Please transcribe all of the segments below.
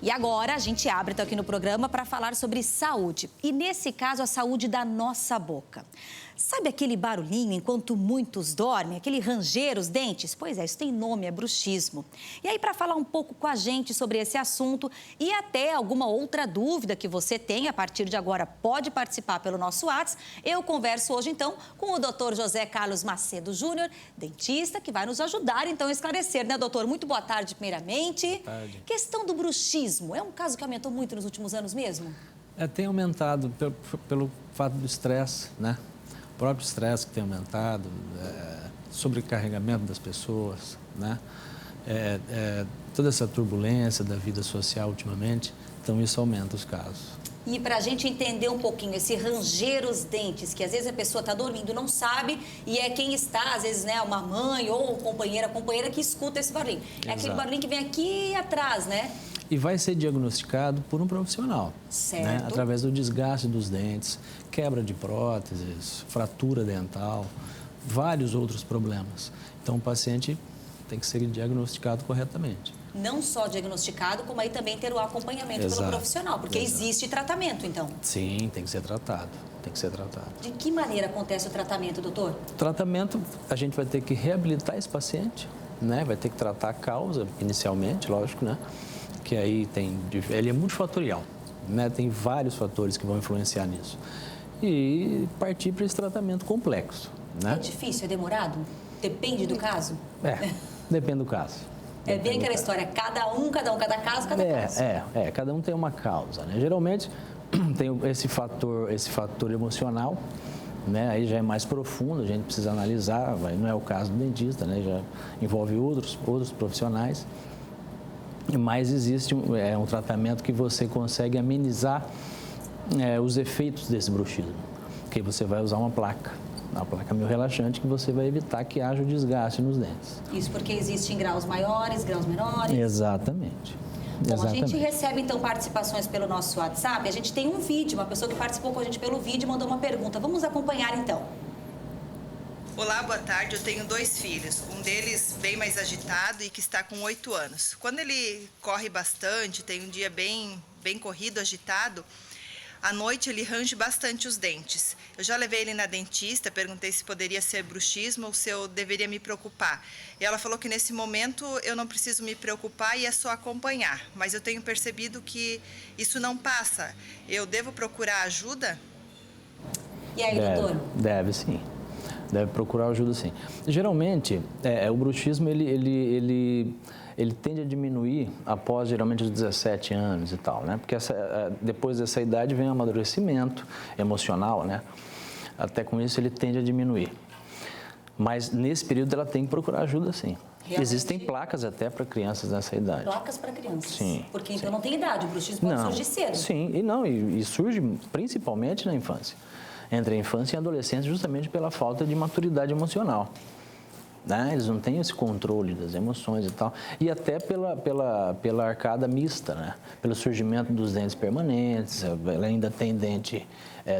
E agora a gente abre então aqui no programa para falar sobre saúde. E nesse caso, a saúde da nossa boca. Sabe aquele barulhinho enquanto muitos dormem? Aquele ranger os dentes? Pois é, isso tem nome, é bruxismo. E aí, para falar um pouco com a gente sobre esse assunto e até alguma outra dúvida que você tenha, a partir de agora pode participar pelo nosso WhatsApp. Eu converso hoje então com o Dr. José Carlos Macedo Júnior, dentista, que vai nos ajudar então a esclarecer, né, doutor? Muito boa tarde, primeiramente. Boa tarde. Questão do bruxismo, é um caso que aumentou muito nos últimos anos mesmo? Tem aumentado pelo fato do estresse, né? O próprio estresse que tem aumentado, sobrecarregamento das pessoas, né? Toda essa turbulência da vida social ultimamente, então isso aumenta os casos. E para a gente entender um pouquinho esse ranger os dentes, que às vezes a pessoa está dormindo, não sabe, e é quem está, às vezes, né, uma mãe ou companheira que escuta esse barulhinho. É aquele barulhinho que vem aqui atrás, né? E vai ser diagnosticado por um profissional, certo, né? Através do desgaste dos dentes, quebra de próteses, fratura dental, vários outros problemas. Então, o paciente tem que ser diagnosticado corretamente. Não só diagnosticado, como aí também ter o acompanhamento pelo profissional, porque existe tratamento, então. Sim, tem que ser tratado, tem que ser tratado. De que maneira acontece o tratamento, doutor? O tratamento, a gente vai ter que reabilitar esse paciente, né? Vai ter que tratar a causa inicialmente, lógico, né? Que aí ele é multifatorial, né? Tem vários fatores que vão influenciar nisso. E partir para esse tratamento complexo, né? É difícil, é demorado? Depende do caso? Depende do caso. É bem aquela história, cada caso, cada caso. Cada um tem uma causa, né? Geralmente tem esse fator emocional, né? Aí já é mais profundo, a gente precisa analisar, não é o caso do dentista, né? Já envolve outros profissionais. Mas existe um tratamento que você consegue amenizar os efeitos desse bruxismo. Que você vai usar uma placa meio relaxante, que você vai evitar que haja o desgaste nos dentes. Isso porque existe em graus maiores, graus menores? Exatamente. Bom, a gente recebe então participações pelo nosso WhatsApp. A gente tem um vídeo, uma pessoa que participou com a gente pelo vídeo mandou uma pergunta. Vamos acompanhar então. Olá, boa tarde. Eu tenho 2 filhos. Um deles bem mais agitado e que está com 8 anos. Quando ele corre bastante, tem um dia bem corrido, agitado, à noite ele range bastante os dentes. Eu já levei ele na dentista, perguntei se poderia ser bruxismo ou se eu deveria me preocupar. E ela falou que nesse momento eu não preciso me preocupar e é só acompanhar. Mas eu tenho percebido que isso não passa. Eu devo procurar ajuda? E aí, doutor? Deve sim. Deve procurar ajuda, sim. Geralmente, o bruxismo, ele tende a diminuir após, geralmente, os 17 anos e tal, né? Porque depois dessa idade vem o amadurecimento emocional, né? Até com isso, ele tende a diminuir. Mas, nesse período, ela tem que procurar ajuda, sim. Realmente? Existem placas até para crianças nessa idade. Placas para crianças? Sim. Porque então não tem idade, o bruxismo pode surgir cedo. Sim, e surge principalmente na infância. Entre a infância e a adolescência, justamente pela falta de maturidade emocional. Né? Eles não têm esse controle das emoções e tal. E até pela arcada mista, né? Pelo surgimento dos dentes permanentes. Ela ainda tem dente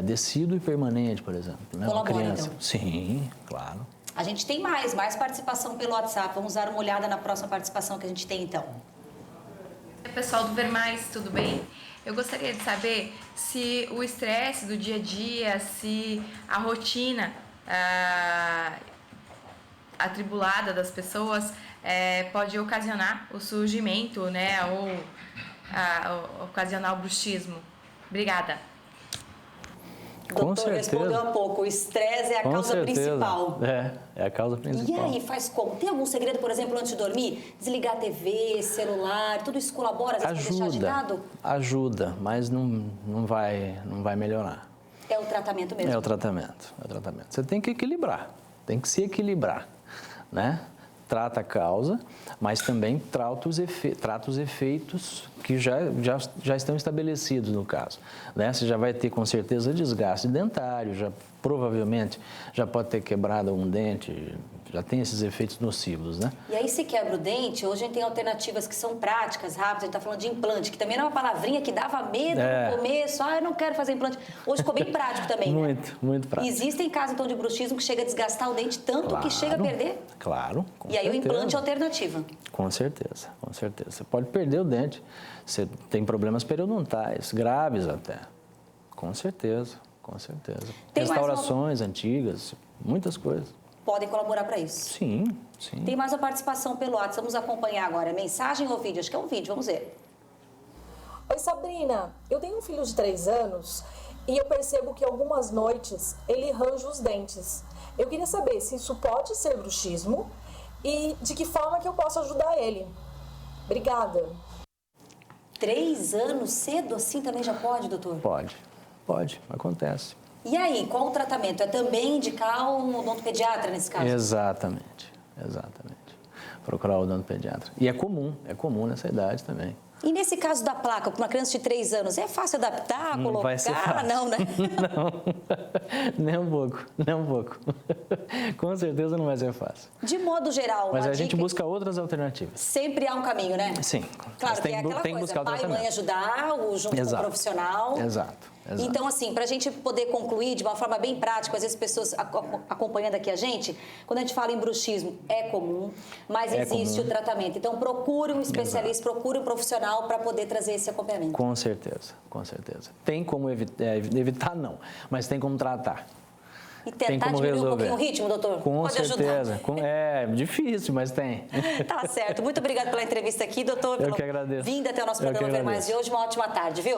descido e permanente, por exemplo. Né? Colabora, uma criança. então. Sim, claro. A gente tem mais participação pelo WhatsApp. Vamos dar uma olhada na próxima participação que a gente tem, então. Pessoal do Ver Mais, tudo bem? Eu gostaria de saber se o estresse do dia a dia, se a rotina atribulada das pessoas pode ocasionar o surgimento, né, ou ocasionar o bruxismo. Obrigada. Doutor respondeu há pouco, o estresse é a causa principal. É a causa principal. E aí, faz como? Tem algum segredo, por exemplo, antes de dormir? Desligar a TV, celular, tudo isso colabora, às vezes, para deixar agitado? Ajuda, mas não vai melhorar. É o tratamento mesmo? É o tratamento. Você tem que equilibrar, tem que se equilibrar, né? Trata a causa, mas também trata os efeitos que já estão estabelecidos no caso. Né? Você já vai ter, com certeza, desgaste dentário, já provavelmente já pode ter quebrado um dente, já tem esses efeitos nocivos, né? E aí, se quebra o dente, hoje a gente tem alternativas que são práticas, rápidas. A gente está falando de implante, que também não é uma palavrinha que dava medo no começo. Eu não quero fazer implante. Hoje ficou bem prático também, né? Muito prático. Existem casos, então, de bruxismo que chega a desgastar o dente tanto que chega a perder? Claro, E aí o implante é alternativa? Com certeza, com certeza. Você pode perder o dente. Você tem problemas periodontais, graves até. Com certeza, com certeza. Restaurações antigas, muitas coisas. Podem colaborar para isso? Sim, sim. Tem mais uma participação pelo WhatsApp, vamos acompanhar agora. Mensagem ou vídeo? Acho que é um vídeo, vamos ver. Oi, Sabrina. Eu tenho um filho de 3 anos e eu percebo que algumas noites ele arranja os dentes. Eu queria saber se isso pode ser bruxismo e de que forma que eu posso ajudar ele. Obrigada. 3 anos, cedo assim também já pode, doutor? Pode, acontece. E aí, qual o tratamento? É também indicar um odontopediatra nesse caso? Exatamente. Procurar o odontopediatra. E é comum nessa idade também. E nesse caso da placa, para uma criança de 3 anos, é fácil adaptar, colocar? Não vai ser fácil. Não, né? Não, nem um pouco. Com certeza não vai ser fácil. De modo geral, mas a gente dica... busca outras alternativas. Sempre há um caminho, né? Sim. Claro, que é aquela coisa, pai e mãe ajudar, junto com o profissional. Exato. Então, assim, para a gente poder concluir de uma forma bem prática, às vezes pessoas acompanhando aqui a gente, quando a gente fala em bruxismo, é comum, mas existe o tratamento. Então, procure um especialista, procure um profissional para poder trazer esse acompanhamento. Com certeza. Tem como evitar, não, mas tem como tratar. E tentar diminuir um pouquinho o ritmo, doutor? Com certeza. É difícil, mas tem. Tá certo. Muito obrigada pela entrevista aqui, doutor. Eu que agradeço. Vinda até o nosso programa Ver Mais de hoje. Uma ótima tarde, viu?